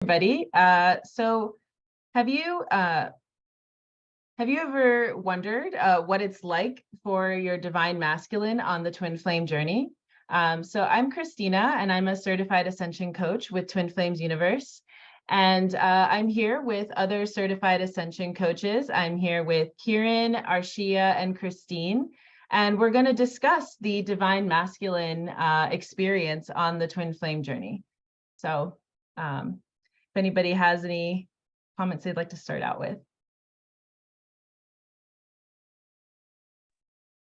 Everybody. So have you ever wondered what it's like for your divine masculine on the twin flame journey? So I'm Christina, and I'm a certified ascension coach with Twin Flames Universe. And I'm here with other certified ascension coaches. I'm here with Kieran, Arshia, and Christine. And we're going to discuss the divine masculine experience on the twin flame journey. So if anybody has any comments they'd like to start out with.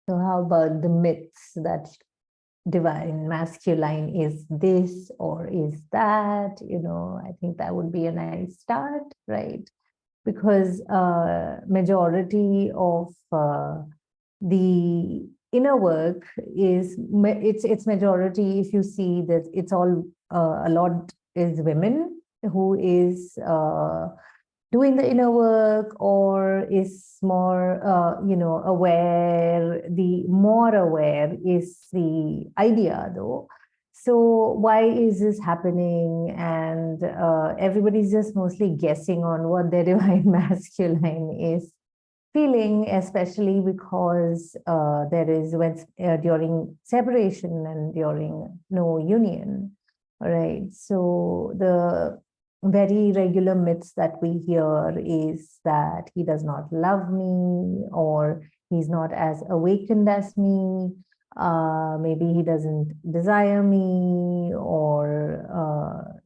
So how about the myths that divine masculine is this or is that? I think that would be a nice start, right? Because majority of the inner work is it's majority. If you see that it's all a lot is women who is doing the inner work, or is more aware. The more aware is the idea, though. So why is this happening? And everybody's just mostly guessing on what their divine masculine is feeling, especially because there is during separation and during no union. All right. So the very regular myths that we hear is that he does not love me, or he's not as awakened as me. Maybe he doesn't desire me, or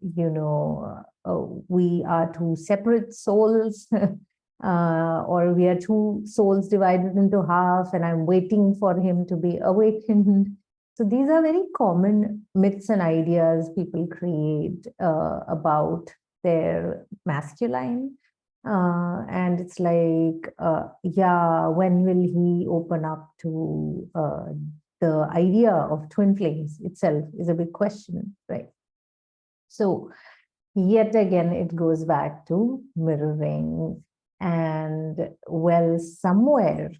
we are two separate souls. Or we are two souls divided into half, and I'm waiting for him to be awakened. So these are very common myths and ideas people create about their masculine. And it's like, yeah, when will he open up to the idea of twin flames itself is a big question, right? So yet again, it goes back to mirroring. And well, somewhere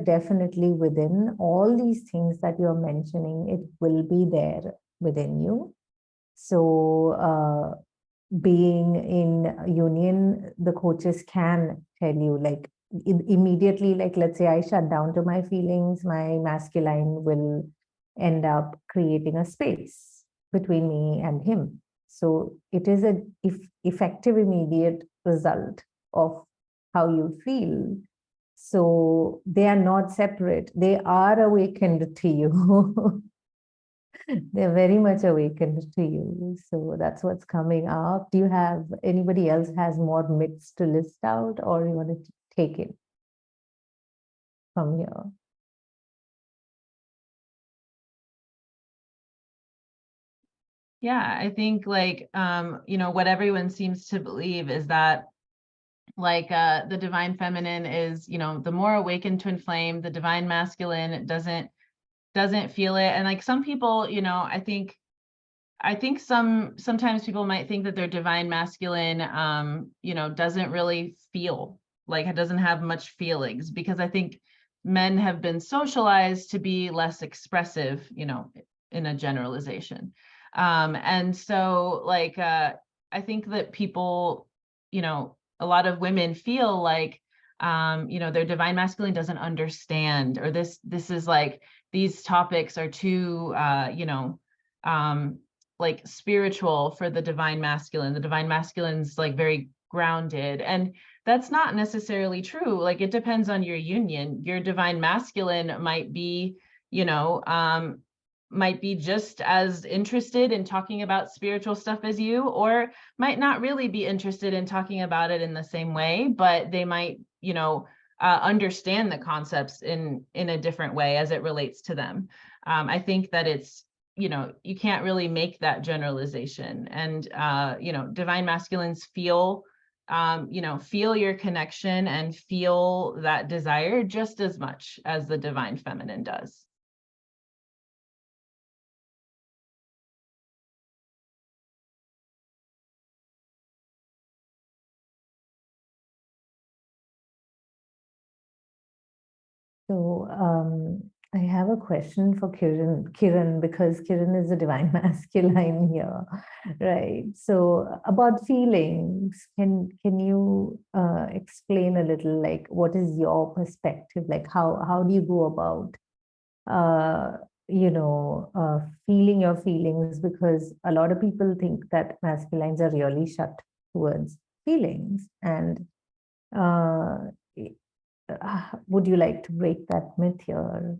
definitely within all these things that you're mentioning, it will be there within you. So being in union, the coaches can tell you, like, immediately, like, let's say I shut down to my feelings, my masculine will end up creating a space between me and him. So it is a effective immediate result of how you feel. So they are not separate. They are awakened to you. They're very much awakened to you. So that's what's coming up. Do you have anybody else has more myths to list out, or you want to take it from here? Yeah, I think like what everyone seems to believe is that like the divine feminine is, the more awakened twin flame, the divine masculine doesn't feel it. And like some people, I think sometimes people might think that their divine masculine doesn't really feel, like it doesn't have much feelings, because I think men have been socialized to be less expressive, in a generalization. And so like I think that people, a lot of women feel like their divine masculine doesn't understand, or this is like, these topics are too like spiritual for the divine masculine. The divine masculine's like very grounded, and that's not necessarily true. Like it depends on your union. Your divine masculine might be, might be just as interested in talking about spiritual stuff as you, or might not really be interested in talking about it in the same way, but they might, understand the concepts in a different way as it relates to them. I think that it's, you can't really make that generalization. And divine masculines feel feel your connection and feel that desire just as much as the divine feminine does. So I have a question for Kiran, because Kiran is a divine masculine here, right? So about feelings, can you explain a little, like, what is your perspective? Like, how do you go about, uh, feeling your feelings? Because a lot of people think that masculines are really shut towards feelings. And uh, would you like to break that myth here?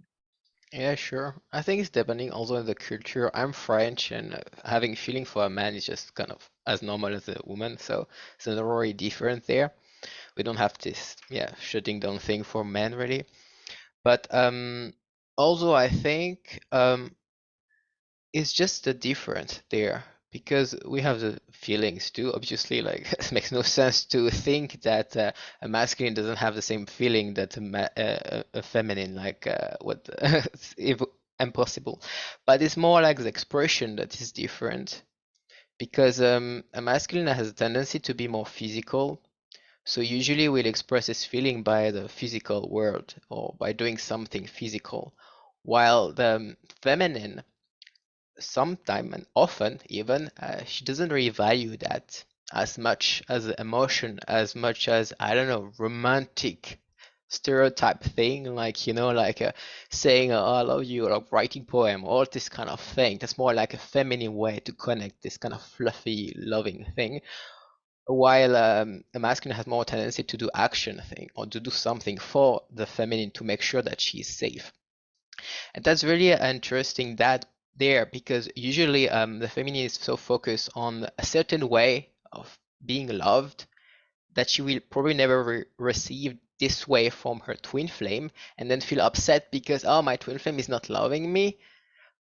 Yeah, sure. I think it's depending also on the culture. I'm French, and having feeling for a man is just kind of as normal as a woman, so it's not really different there. We don't have this, yeah, shutting down thing for men really. But also I think it's just the difference there because we have the feelings too. Obviously, like it makes no sense to think that a masculine doesn't have the same feeling that a feminine, like what it's impossible. But it's more like the expression that is different because a masculine has a tendency to be more physical. So usually we'll express his feeling by the physical world or by doing something physical, while the feminine sometimes and often even she doesn't really value that as much as emotion, as much as I don't know, romantic stereotype thing, like like saying oh, I love you, or writing poem, all this kind of thing. That's more like a feminine way to connect, this kind of fluffy loving thing, while a masculine has more tendency to do action thing or to do something for the feminine to make sure that she's safe. And that's really interesting that there because usually the feminine is so focused on a certain way of being loved that she will probably never receive this way from her twin flame and then feel upset because oh, my twin flame is not loving me.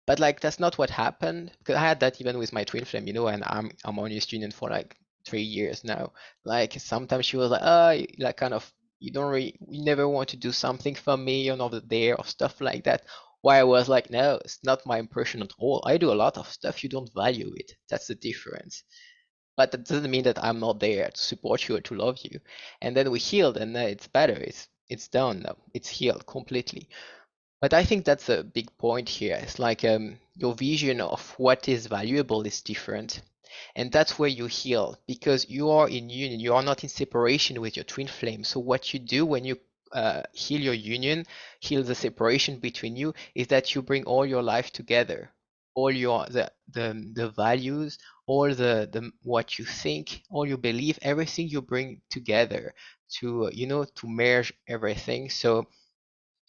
But like that's not what happened because I had that even with my twin flame, and I'm Harmonious Union for like 3 years now. Like sometimes she was like, oh, like kind of you never want to do something for me, you're not there or stuff like that. Why I was like, no, it's not my impression at all. I do a lot of stuff, you don't value it. That's the difference. But that doesn't mean that I'm not there to support you or to love you. And then we healed, and it's better. It's done now. It's healed completely. But I think that's a big point here. It's like your vision of what is valuable is different. And that's where you heal because you are in union. You are not in separation with your twin flame. So what you do when you heal your union, heal the separation between you, is that you bring all your life together, all your the values, all the what you think, all you believe, everything you bring together to to merge everything. So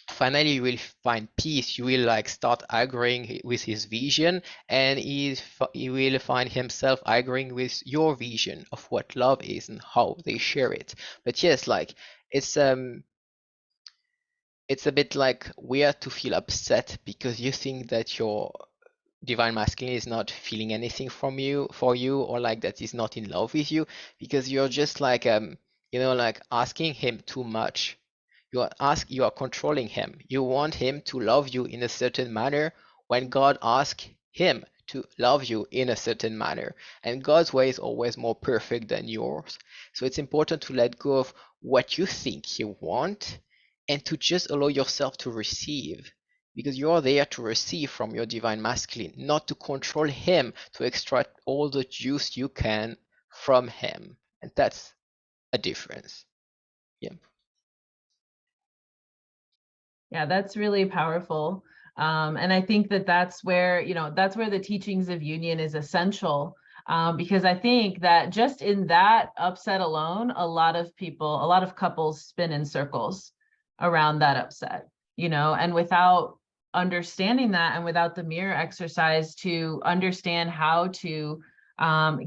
finally you will find peace. You will like start agreeing with his vision, and he will find himself agreeing with your vision of what love is and how they share it. But yes, like it's um it's a bit like weird to feel upset because you think that your divine masculine is not feeling anything from you for you, or like that he's not in love with you because you're just like like asking him too much. You are controlling him. You want him to love you in a certain manner when God asks him to love you in a certain manner. And God's way is always more perfect than yours. So it's important to let go of what you think you want and to just allow yourself to receive. Because you're there to receive from your divine masculine, not to control him, to extract all the juice you can from him. And that's a difference. Yeah. Yeah, that's really powerful. And I think that that's where, that's where the teachings of union is essential. Because I think that just in that upset alone, a lot of couples spin in circles around that upset, and without understanding that and without the mirror exercise to understand how to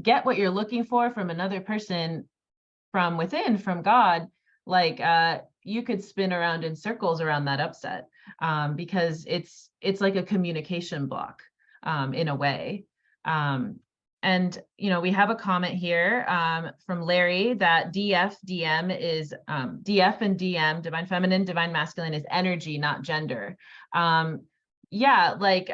get what you're looking for from another person from within, from God, like you could spin around in circles around that upset because it's like a communication block in a way. And we have a comment here from Larry that DM is DF and DM, divine feminine, divine masculine, is energy, not gender. Yeah, like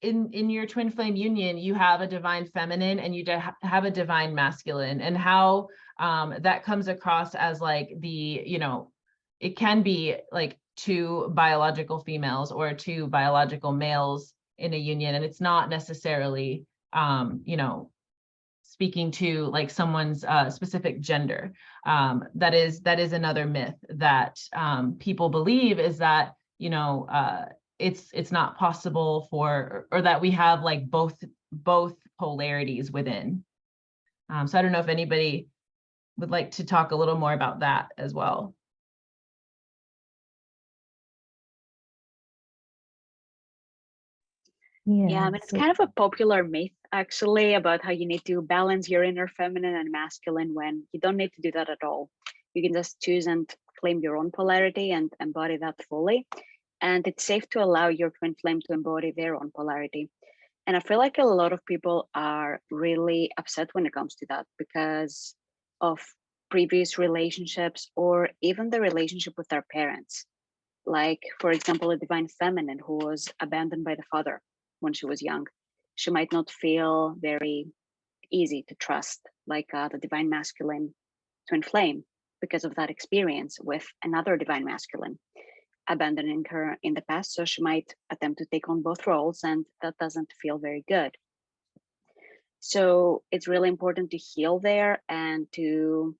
in your twin flame union, you have a divine feminine and you have a divine masculine, and how that comes across as like it can be like two biological females or two biological males in a union, and it's not necessarily, you know, speaking to like someone's specific gender. That is another myth that people believe, is that, you know, it's not possible for, or that we have like both polarities within. So I don't know if anybody would like to talk a little more about that as well. Yeah, I mean, it's kind of a popular myth actually about how you need to balance your inner feminine and masculine, when you don't need to do that at all. You can just choose and claim your own polarity and embody that fully. And it's safe to allow your twin flame to embody their own polarity. And I feel like a lot of people are really upset when it comes to that because of previous relationships, or even the relationship with their parents. Like, for example, a divine feminine who was abandoned by the father when she was young. She might not feel very easy to trust, like the divine masculine twin flame, because of that experience with another divine masculine abandoning her in the past. So she might attempt to take on both roles, and that doesn't feel very good. So it's really important to heal there and to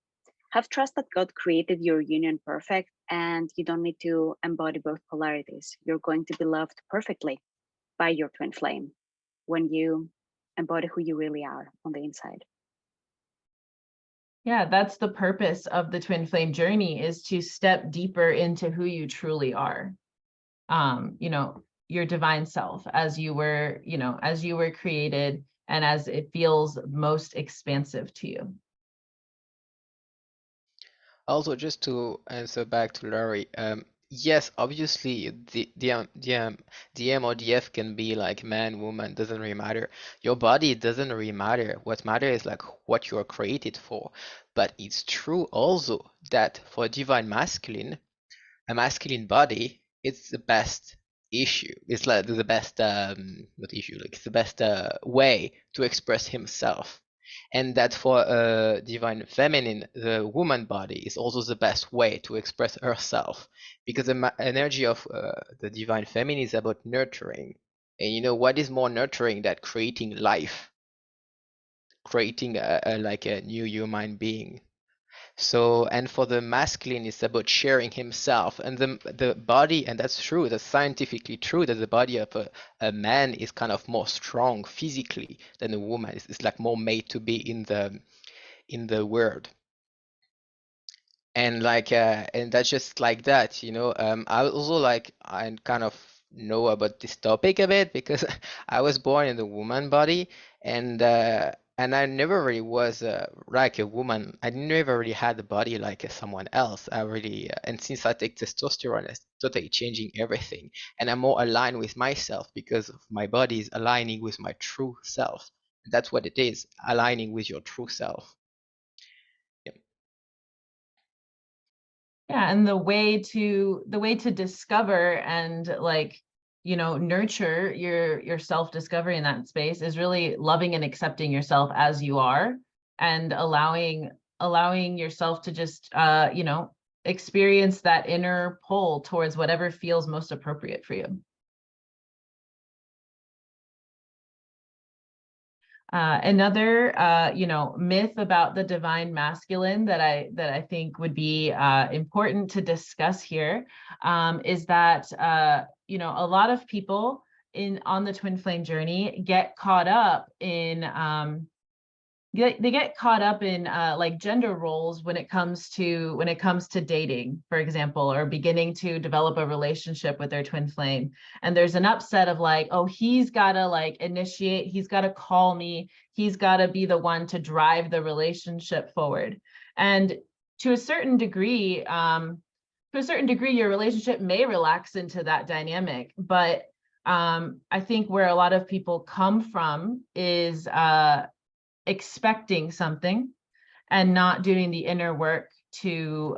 have trust that God created your union perfect, and you don't need to embody both polarities. You're going to be loved perfectly by your twin flame when you embody who you really are on the inside. Yeah, that's the purpose of the twin flame journey, is to step deeper into who you truly are. You know, your divine self, as you were, you know, as you were created, and as it feels most expansive to you. Also, just to answer back to Larry, yes, obviously the M or the F can be like man, woman, doesn't really matter. Your body doesn't really matter. What matters is like what you are created for. But it's true also that for divine masculine, a masculine body, it's the best issue. It's like the best not issue, like it's the best way to express himself. And that for a divine feminine, the woman body is also the best way to express herself, because the energy of the divine feminine is about nurturing. And you know what is more nurturing than creating life, creating like a new human being. So, and for the masculine, it's about sharing himself, and the body, and that's true, that's scientifically true, that the body of a man is kind of more strong physically than a woman. It's like more made to be in the world. And like and that's just like that, you know. I also like, I kind of know about this topic a bit because I was born in the woman body, and I never really was like a woman. I never really had a body like someone else. I really and since I take testosterone, it's totally changing everything, and I'm more aligned with myself because my body is aligning with my true self. That's what it is, aligning with your true self. Yeah, and the way to discover and, like, you know, nurture your self-discovery in that space is really loving and accepting yourself as you are, and allowing yourself to just you know, experience that inner pull towards whatever feels most appropriate for you. Another you know, myth about the divine masculine that I think would be important to discuss here is that you know, a lot of people on the twin flame journey get caught up in they get caught up in like gender roles when it comes to dating, for example, or beginning to develop a relationship with their twin flame. And there's an upset of like, oh, he's got to like initiate, he's got to call me, he's got to be the one to drive the relationship forward. And to a certain degree, your relationship may relax into that dynamic, but I think where a lot of people come from is expecting something and not doing the inner work to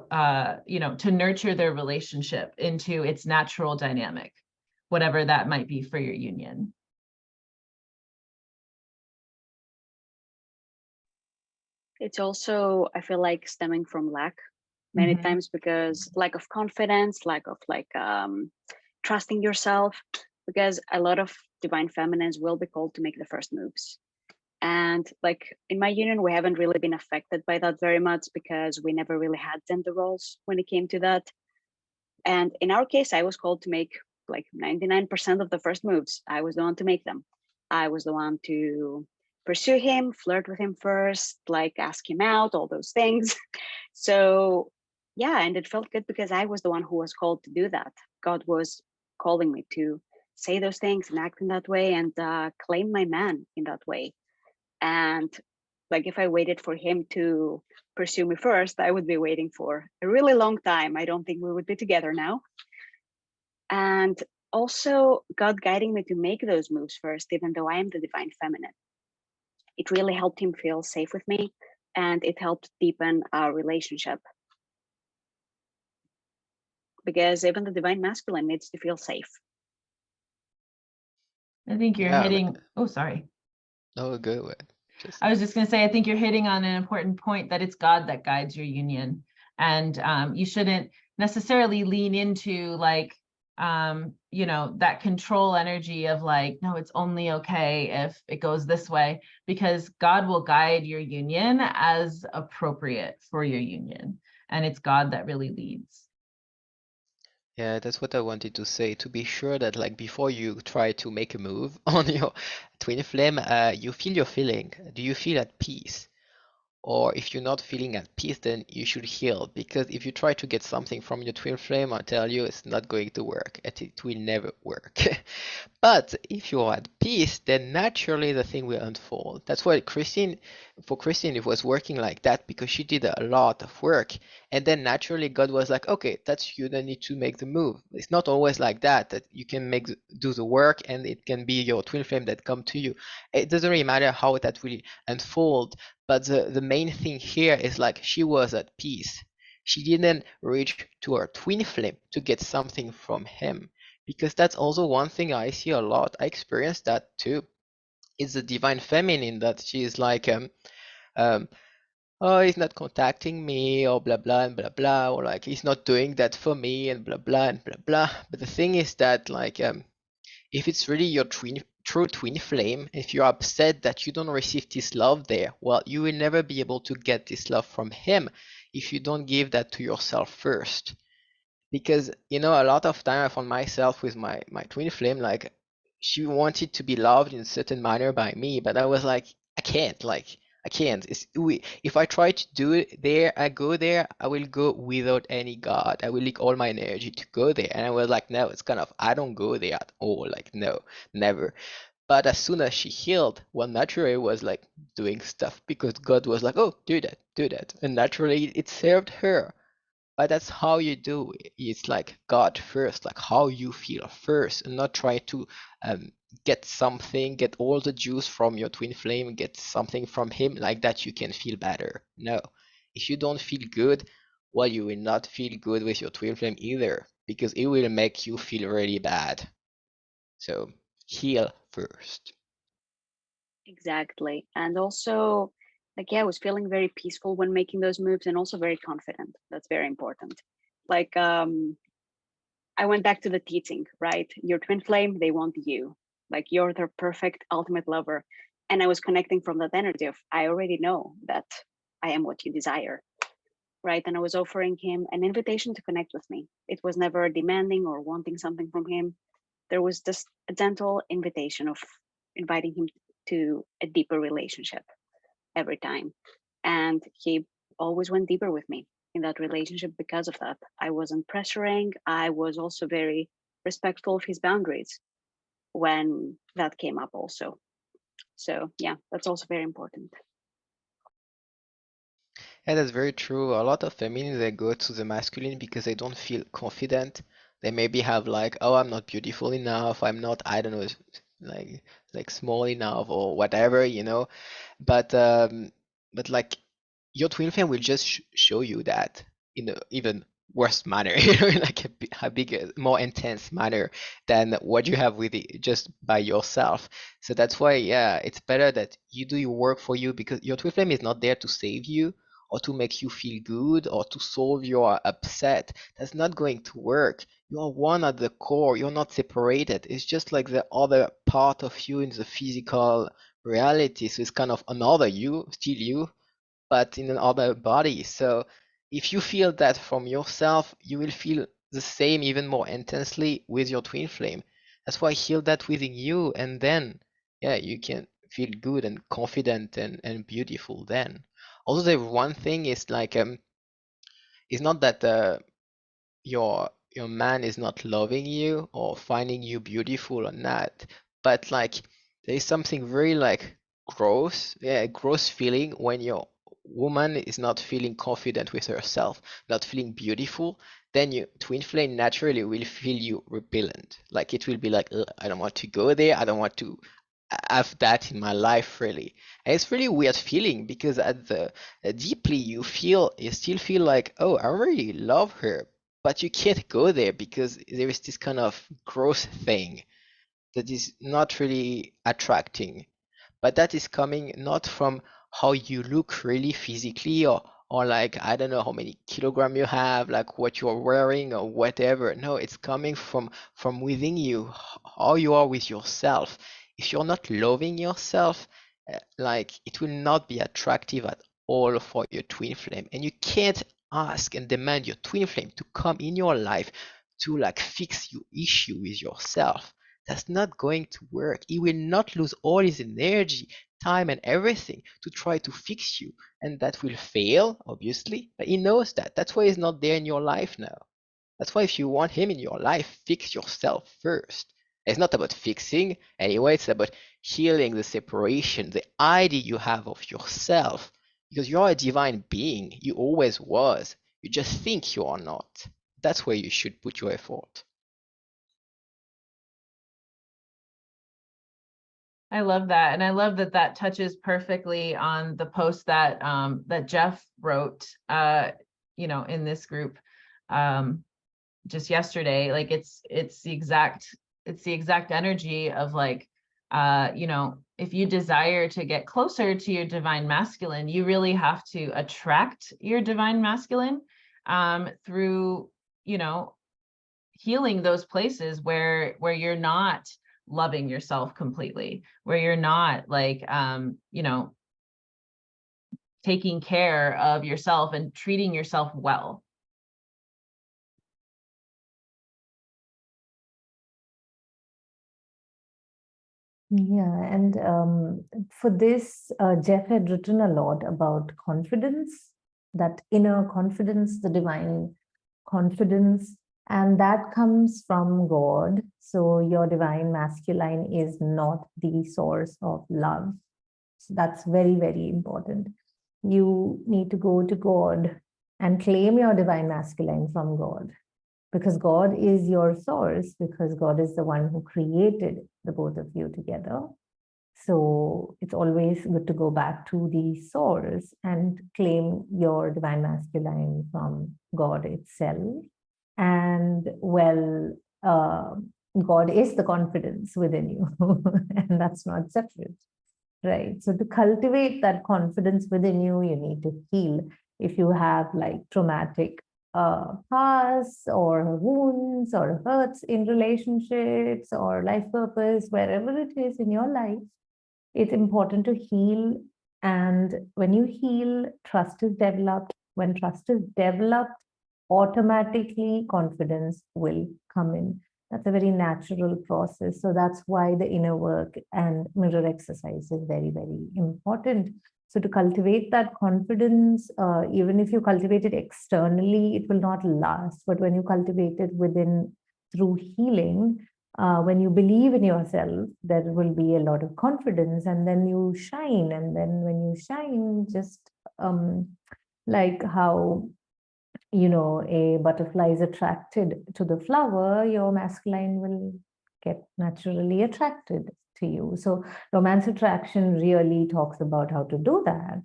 you know, to nurture their relationship into its natural dynamic, whatever that might be for your union. It's also, I feel like, stemming from lack many Mhm. times because lack of confidence, lack of trusting yourself, because a lot of divine feminines will be called to make the first moves. And like in my union, we haven't really been affected by that very much because we never really had gender roles when it came to that. And in our case, I was called to make like 99% of the first moves. I was the one to make them. I was the one to pursue him, flirt with him first, like ask him out, all those things. So yeah, and it felt good because I was the one who was called to do that. God was calling me to say those things and act in that way and claim my man in that way. And like if I waited for him to pursue me first, I would be waiting for a really long time. I don't think we would be together now. And also God guiding me to make those moves first, even though I am the divine feminine. It really helped him feel safe with me, and it helped deepen our relationship. Because even the divine masculine needs to feel safe. I think you're Yeah, hitting, oh, sorry. no, go ahead. Just I was just going to say, I think you're hitting on an important point that it's God that guides your union. And you shouldn't necessarily lean into like, that control energy of like, no, it's only okay if it goes this way, because God will guide your union as appropriate for your union. And it's God that really leads. Yeah, that's what I wanted to say. To be sure that like before you try to make a move on your twin flame, you feel your feeling. Do you feel at peace? Or if you're not feeling at peace, then you should heal. Because if you try to get something from your twin flame, I tell you, it's not going to work. It will never work. But if you're at peace, then naturally the thing will unfold. That's why for Christine, it was working like that because she did a lot of work. And then naturally God was like, okay, that's you that need to make the move. It's not always like that you can do the work and it can be your twin flame that come to you. It doesn't really matter how that will unfold. But the main thing here is like she was at peace. She didn't reach to her twin flame to get something from him. Because that's also one thing I see a lot. I experienced that too. It's the divine feminine that she's like, oh, he's not contacting me, or blah blah and blah blah, or like he's not doing that for me, and blah blah and blah blah. But the thing is that like, if it's really your true twin flame, if you're upset that you don't receive this love there, well, you will never be able to get this love from him if you don't give that to yourself first. Because a lot of time I found myself with my twin flame, like she wanted to be loved in a certain manner by me, but I was like, I can't. If I try to do it there, I go there, I will go without any God. I will leak all my energy to go there. And I was like, no, it's kind of, I don't go there at all. Like, no, never. But as soon as she healed, well, naturally it was like doing stuff because God was like, oh, do that, do that. And naturally it served her. But that's how you do it. It's like God first, like how you feel first, and not try to get something, get all the juice from your twin flame, get something from him, like that you can feel better. No. If you don't feel good, well, you will not feel good with your twin flame either, because it will make you feel really bad. So heal first. Exactly. And also, like, yeah, I was feeling very peaceful when making those moves and also very confident. That's very important. Like, I went back to the teaching, right? Your twin flame, they want you. Like, you're their perfect ultimate lover. And I was connecting from that energy of, I already know that I am what you desire, right? And I was offering him an invitation to connect with me. It was never demanding or wanting something from him. There was just a gentle invitation of inviting him to a deeper relationship every time. And he always went deeper with me in that relationship because of that. I wasn't pressuring. I was also very respectful of his boundaries when that came up also. So yeah, that's also very important. Yeah, that's very true. A lot of feminines they go to the masculine because they don't feel confident. They maybe have like, oh, I'm not beautiful enough. I'm not, I don't know, like small enough or whatever. But like your twin flame will just show you that in a even worse manner, in like a bigger, more intense manner than what you have with it just by yourself. So that's why, yeah, it's better that you do your work for you because your twin flame is not there to save you or to make you feel good or to solve your upset. That's not going to work. You are one at the core. You're not separated. It's just like the other part of you in the physical reality. So it's kind of another you, still you, but in another body. So if you feel that from yourself, you will feel the same even more intensely with your twin flame. That's why heal that within you, and then yeah, you can feel good and confident and beautiful then. Also, the one thing is like it's not that your man is not loving you or finding you beautiful or not, but like there is something very like gross, yeah, gross feeling when your woman is not feeling confident with herself, not feeling beautiful. Then your twin flame naturally will feel you repellent. Like it will be like, "Ugh, I don't want to go there. I don't want to have that in my life really." And it's really weird feeling because at the deeply you still feel like, oh, I really love her, but you can't go there because there is this kind of gross thing that is not really attracting. But that is coming not from how you look really physically or like I don't know how many kilograms you have, like what you're wearing or whatever. No, it's coming from within you, how you are with yourself. If you're not loving yourself, like it will not be attractive at all for your twin flame. And you can't ask and demand your twin flame to come in your life to like fix your issue with yourself. That's not going to work. He will not lose all his energy, time, and everything to try to fix you. And that will fail, obviously, but he knows that. That's why he's not there in your life now. That's why if you want him in your life, fix yourself first. It's not about fixing, anyway, it's about healing the separation, the idea you have of yourself. Because you're a divine being. You always was. You just think you are not. That's where you should put your effort. I love that. And I love that that touches perfectly on the post that that Jeff wrote in this group just yesterday. Like it's the exact energy of like if you desire to get closer to your divine masculine, you really have to attract your divine masculine through healing those places where you're not loving yourself completely, where you're not like taking care of yourself and treating yourself well. Yeah, and for this, Jeff had written a lot about confidence, that inner confidence, the divine confidence, and that comes from God. So your divine masculine is not the source of love. So that's very, very important. You need to go to God and claim your divine masculine from God, because God is your source, because God is the one who created the both of you together. So it's always good to go back to the source and claim your divine masculine from God itself. And well, God is the confidence within you, and that's not separate, right? So to cultivate that confidence within you, you need to heal. If you have like traumatic past or wounds or hurts in relationships or life purpose, wherever it is in your life, it's important to heal. And when you heal, trust is developed. When trust is developed, automatically confidence will come in. That's a very natural process. So that's why the inner work and mirror exercise is very, very important. So to cultivate that confidence, even if you cultivate it externally, it will not last. But when you cultivate it within through healing, when you believe in yourself, there will be a lot of confidence, and then you shine. And then when you shine, just like how a butterfly is attracted to the flower, your masculine will get naturally attracted to you. So romance attraction really talks about how to do that.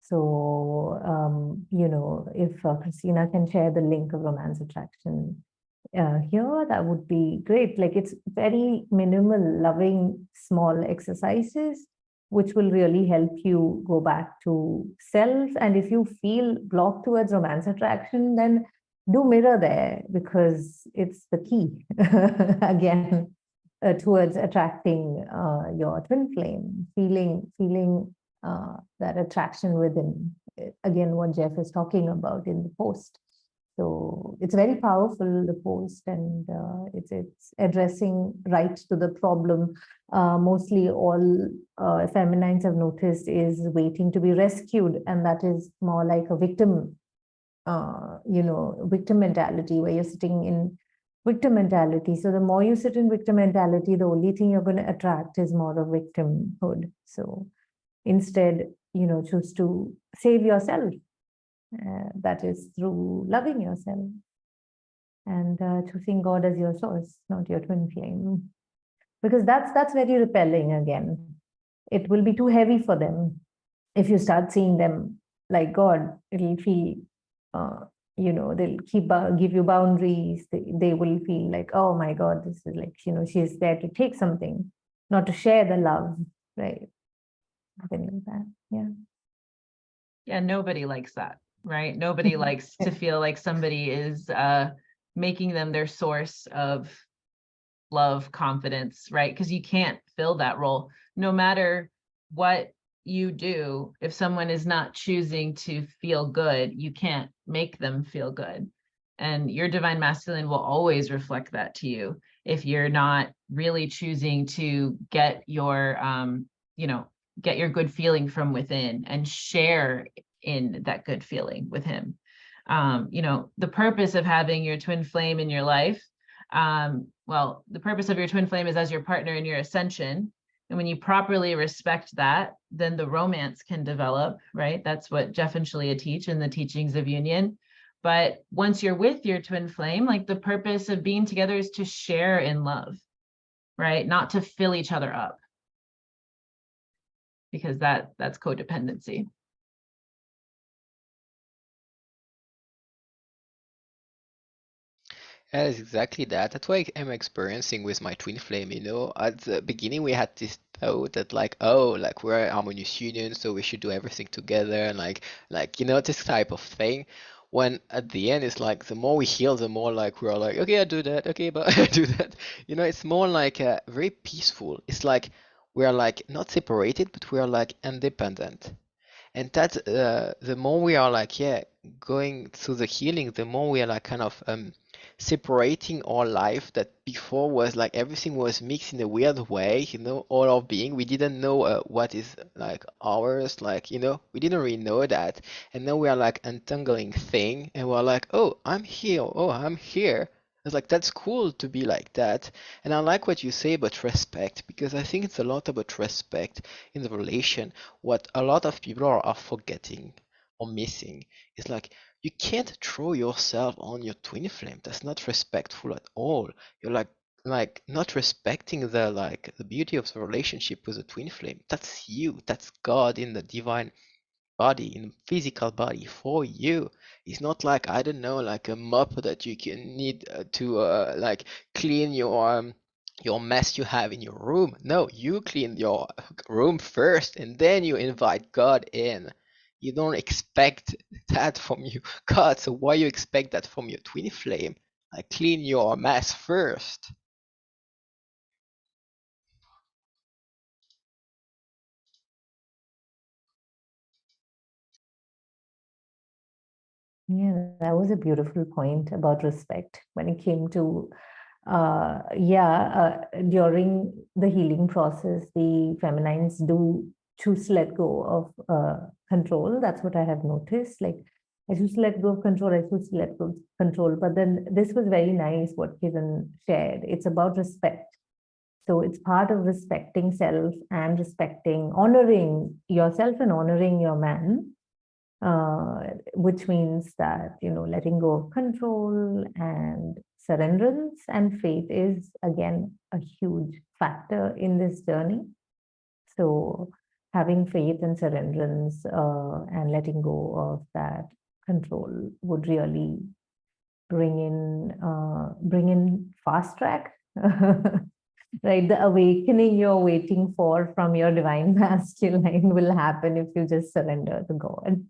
So if Christina can share the link of romance attraction here, that would be great. Like it's very minimal, loving, small exercises, which will really help you go back to self. And if you feel blocked towards romance attraction, then do mirror there, because it's the key again towards attracting your twin flame, feeling that attraction within. Again, what Jeff is talking about in the post. So it's very powerful, the post, and it's addressing right to the problem. Mostly all feminines have noticed is waiting to be rescued, and that is more like a victim, victim mentality, where you're sitting in victim mentality. So the more you sit in victim mentality, the only thing you're going to attract is more of victimhood. So instead, choose to save yourself. That is through loving yourself and choosing God as your source, not your twin flame, because that's very repelling. Again, it will be too heavy for them. If you start seeing them like God, it'll feel, they'll give you boundaries. They will feel like, oh my God, this is like, she's there to take something, not to share the love, right? Something like that. Yeah. Yeah, nobody likes that, right? Nobody likes to feel like somebody is making them their source of love, confidence, right? Because you can't fill that role. No matter what you do, if someone is not choosing to feel good, you can't make them feel good. And your divine masculine will always reflect that to you if you're not really choosing to get your get your good feeling from within and share in that good feeling with him. The purpose of having your twin flame in your life, the purpose of your twin flame is as your partner in your ascension. And when you properly respect that, then the romance can develop, right? That's what Jeff and Shalia teach in the teachings of union. But once you're with your twin flame, like the purpose of being together is to share in love, right? Not to fill each other up, because that's codependency. That is exactly that. That's what I'm experiencing with my twin flame, At the beginning, we had this thought that we're a harmonious union, so we should do everything together, and this type of thing. When at the end, it's like the more we heal, the more like we're like, okay, I do that, okay, but I do that. It's more like very peaceful. It's like we're like not separated, but we're like independent. And that's the more we are like, going through the healing, the more we are like kind of separating our life that before was like everything was mixed in a weird way, all our being. We didn't know what is like ours, we didn't really know that. And now we are like untangling thing, and we're like, oh, I'm here, oh, I'm here. It's like, that's cool to be like that. And I like what you say about respect, because I think it's a lot about respect in the relation. What a lot of people are forgetting or missing is like, you can't throw yourself on your twin flame. That's not respectful at all. You're like not respecting the beauty of the relationship with the twin flame. That's you. That's God in the divine body, in physical body for you. It's not like, I don't know, like a mop that you can need to like clean your mess you have in your room. No, you clean your room first, and then you invite God in. You don't expect that from you, God. So why you expect that from your twin flame? Like, clean your mess first. Yeah, that was a beautiful point about respect when it came to, during the healing process, the feminines do choose to let go of control. That's what I have noticed. Like, I choose to let go of control, I choose to let go of control. But then this was very nice what Kiran shared. It's about respect. So it's part of respecting self and honoring yourself and honoring your man. Which means that, letting go of control and surrenderance and faith is again a huge factor in this journey. So having faith and surrenderance and letting go of that control would really bring in fast track right? The awakening you're waiting for from your divine masculine will happen if you just surrender to God.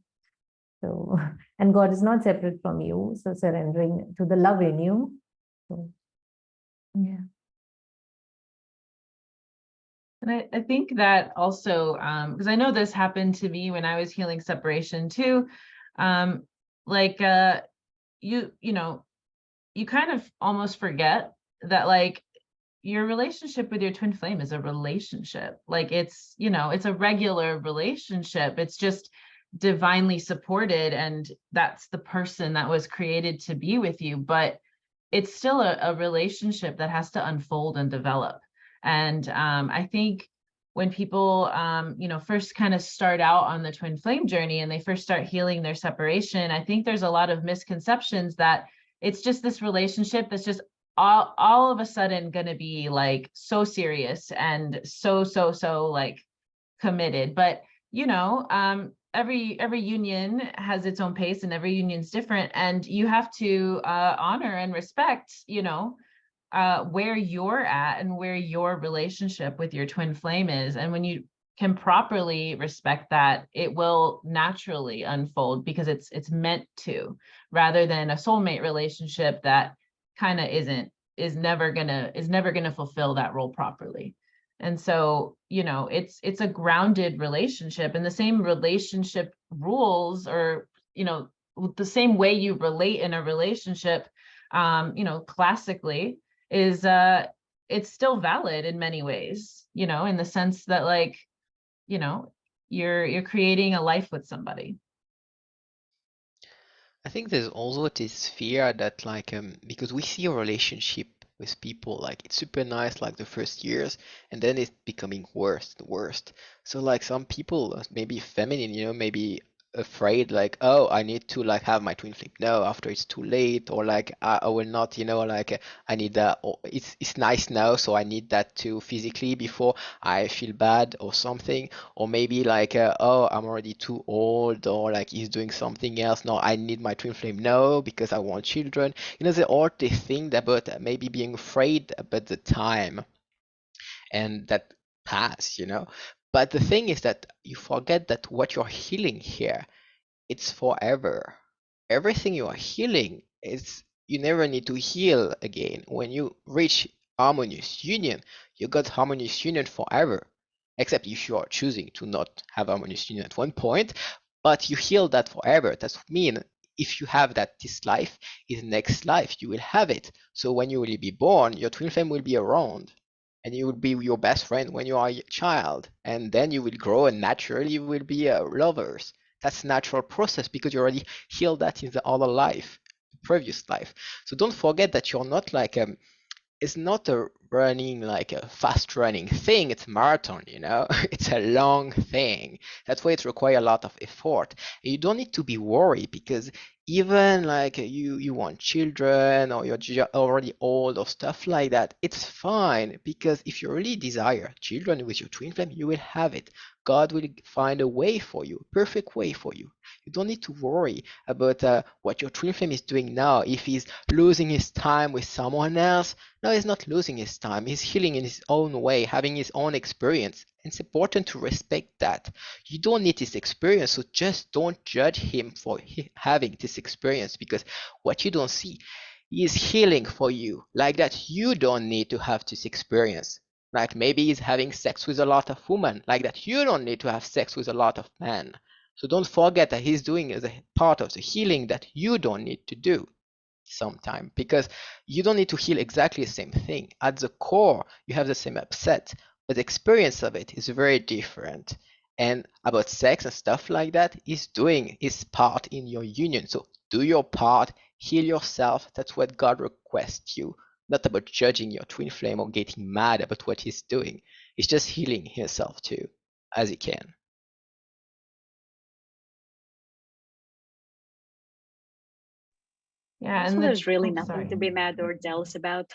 So, and God is not separate from you. So surrendering to the love in you. So, yeah. And I think that also, because I know this happened to me when I was healing separation too. Like you know, you kind of almost forget that like your relationship with your twin flame is a relationship. Like it's, you know, it's a regular relationship. It's just divinely supported, and that's the person that was created to be with you. But it's still a relationship that has to unfold and develop. And I think when people, you know, first kind of start out on the twin flame journey and they first start healing their separation, I think there's a lot of misconceptions that it's just this relationship that's just all of a sudden going to be like so serious and so like committed. But you know, every union has its own pace and every union's different, and you have to honor and respect, you know, where you're at and where your relationship with your twin flame is. And when you can properly respect that, it will naturally unfold because it's meant to, rather than a soulmate relationship that kind of is never gonna fulfill that role properly. And so, you know, it's a grounded relationship, and the same relationship rules, or, you know, the same way you relate in a relationship, you know, classically is it's still valid in many ways, you know, in the sense that like, you know, you're creating a life with somebody. I think there's also this fear that like because we see a relationship with people like it's super nice like the first years, and then it's becoming worse, the worst. So like some people maybe feminine, you know, maybe afraid like, oh, I need to like have my twin flame no after it's too late, or like I will not, you know, like I need that, or it's nice now, so I need that too physically before I feel bad or something. Or maybe like oh, I'm already too old, or like he's doing something else, no, I need my twin flame no because I want children. You know, they all this thing about maybe being afraid about the time and that pass, you know. But the thing is that you forget that what you're healing here, it's forever. Everything you are healing is, you never need to heal again. When you reach harmonious union, you got harmonious union forever. Except if you are choosing to not have harmonious union at one point, but you heal that forever. That means if you have that this life, in next life you will have it. So when you will be born, your twin flame will be around, and you will be your best friend when you are a child, and then you will grow and naturally you will be lovers. That's a natural process because you already healed that in the other life, the previous life. So don't forget that you're not like it's not a running like a fast running thing, it's marathon, you know. It's a long thing. That's why it requires a lot of effort. And you don't need to be worried because even like you want children, or you're already old or stuff like that, it's fine, because if you really desire children with your twin flame, you will have it. God will find a way for you, perfect way for you. You don't need to worry about what your twin flame is doing now. If he's losing his time with someone else, no, he's not losing his time. He's healing in his own way, having his own experience. It's important to respect that. You don't need this experience, so just don't judge him for having this experience, because what you don't see, he is healing for you. Like that, you don't need to have this experience. Like maybe he's having sex with a lot of women. Like that, you don't need to have sex with a lot of men. So don't forget that he's doing as a part of the healing that you don't need to do sometime, because you don't need to heal exactly the same thing. At the core, you have the same upset, but the experience of it is very different. And about sex and stuff like that, he's doing his part in your union. So do your part, heal yourself. That's what God requests you. Not about judging your twin flame or getting mad about what he's doing. He's just healing himself too, as he can. Yeah, Also, and there's really oh, nothing sorry. to be mad or jealous about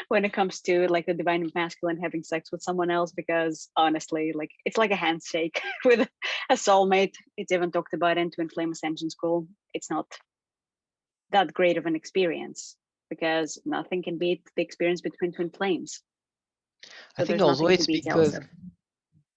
when it comes to like the divine masculine having sex with someone else, because honestly, like it's like a handshake with a soulmate. It's even talked about in Twin Flame Ascension School. It's not that great of an experience because nothing can beat the experience between twin flames. I So think there's also nothing to it's be jealous because of.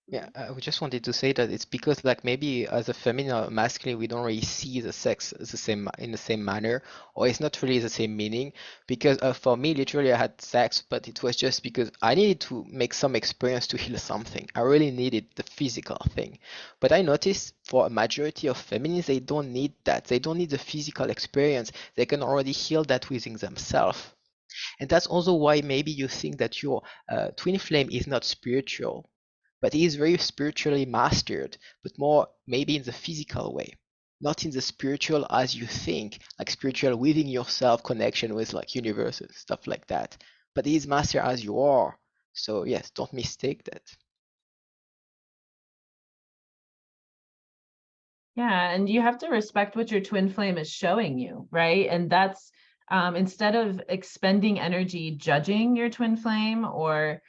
yeah, I just wanted to say that it's because like maybe as a feminine or masculine, we don't really see the sex as the same in the same manner, or it's not really the same meaning. Because for me, literally, I had sex, but it was just because I needed to make some experience to heal something. I really needed the physical thing. But I noticed for a majority of feminines, they don't need that. They don't need the physical experience. They can already heal that within themselves. And that's also why maybe you think that your twin flame is not spiritual, but he is very spiritually mastered, but more maybe in the physical way, not in the spiritual as you think, like spiritual within yourself connection with like universe and stuff like that. But he is master as you are. So yes, don't mistake that. Yeah, and you have to respect what your twin flame is showing you, right? And that's instead of expending energy judging your twin flame or,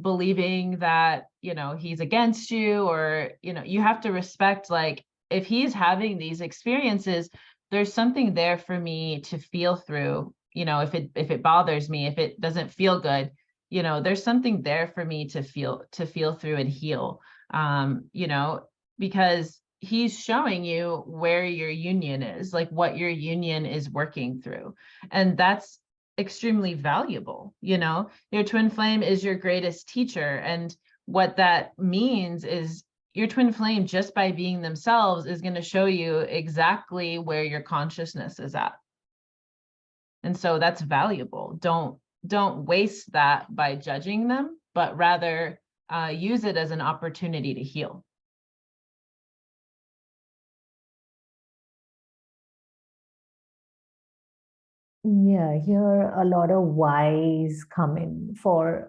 believing that, he's against you or, you have to respect, like, if he's having these experiences, there's something there for me to feel through, if it bothers me, if it doesn't feel good, there's something there for me to feel through and heal. Because he's showing you where your union is, like what your union is working through. And that's extremely valuable. Your twin flame is your greatest teacher. And what that means is your twin flame, just by being themselves, is going to show you exactly where your consciousness is at. And so that's valuable. Don't waste that by judging them, but rather use it as an opportunity to heal. Yeah, here a lot of whys come in for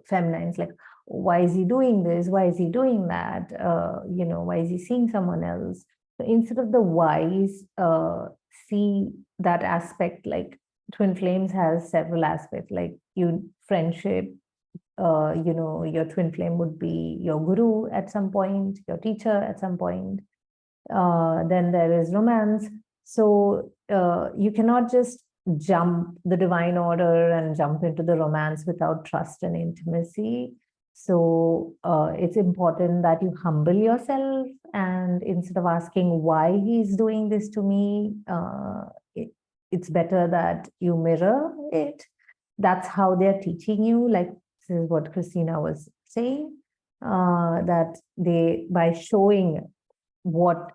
feminines, like, why is he doing this? Why is he doing that? Why is he seeing someone else? So instead of the whys, see that aspect, like twin flames has several aspects, like friendship, your twin flame would be your guru at some point, your teacher at some point. Then there is romance. So you cannot just jump the divine order and jump into the romance without trust and intimacy. So it's important that you humble yourself, and instead of asking why he's doing this to me, it's better that you mirror it. That's how they're teaching you. Like, this is what Christina was saying, that by showing what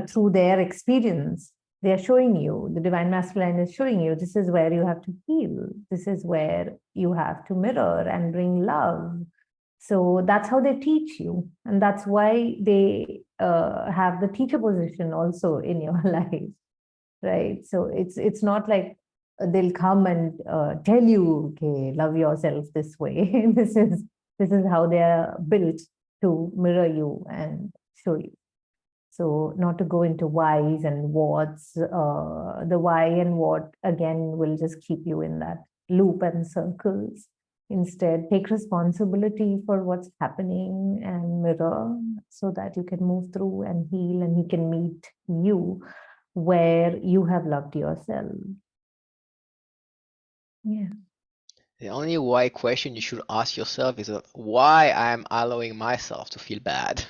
through their experience, they're showing you, the divine masculine is showing you, this is where you have to heal. This is where you have to mirror and bring love. So that's how they teach you. And that's why they have the teacher position also in your life, right? So it's not like they'll come and tell you, okay, love yourself this way. This is how they're built to mirror you and show you. So not to go into whys and whats. The why and what, again, will just keep you in that loop and circles. Instead, take responsibility for what's happening and mirror so that you can move through and heal, and he can meet you where you have loved yourself. Yeah. The only why question you should ask yourself is why I'm allowing myself to feel bad.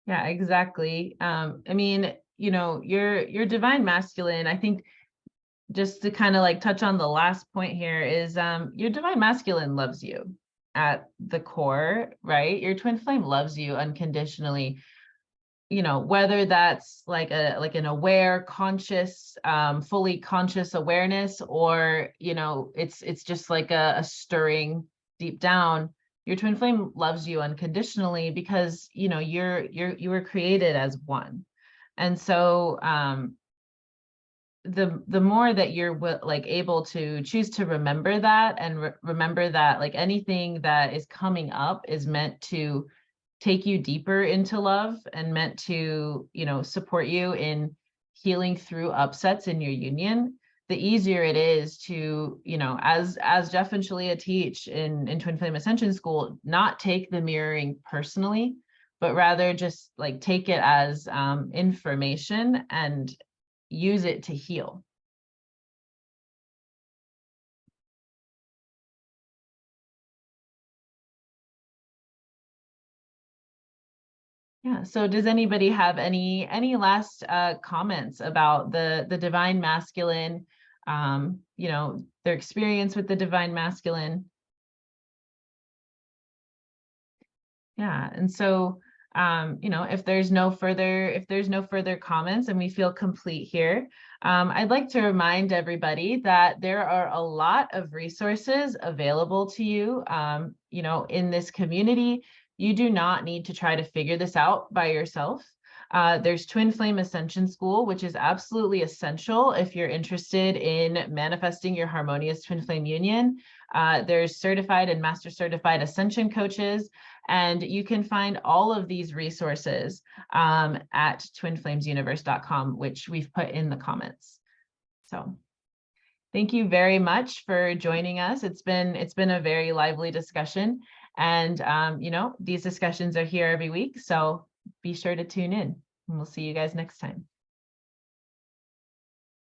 Yeah, exactly. I mean, your divine masculine, I think, just to kind of like touch on the last point here, is your divine masculine loves you at the core, right? Your twin flame loves you unconditionally. Whether that's like an aware, conscious, fully conscious awareness, or it's just like a stirring deep down. Your twin flame loves you unconditionally because you were created as one. And so the more that you're like able to choose to remember that, and remember that like anything that is coming up is meant to take you deeper into love, and meant to support you in healing through upsets in your union, the easier it is to as Jeff and Shalia teach in Twin Flame Ascension School, not take the mirroring personally, but rather just like take it as information and use it to heal. Yeah, so does anybody have any last comments about the divine masculine, you know, their experience with the divine masculine? Yeah, and so you know, if there's no further comments and we feel complete here, I'd like to remind everybody that there are a lot of resources available to you, you know, in this community. You do not need to try to figure this out by yourself. There's Twin Flame Ascension School, which is absolutely essential if you're interested in manifesting your harmonious twin flame union. There's certified and master certified ascension coaches, and you can find all of these resources at twinflamesuniverse.com, which we've put in the comments. So thank you very much for joining us. It's been a very lively discussion, and you know, these discussions are here every week, so be sure to tune in, and we'll see you guys next time.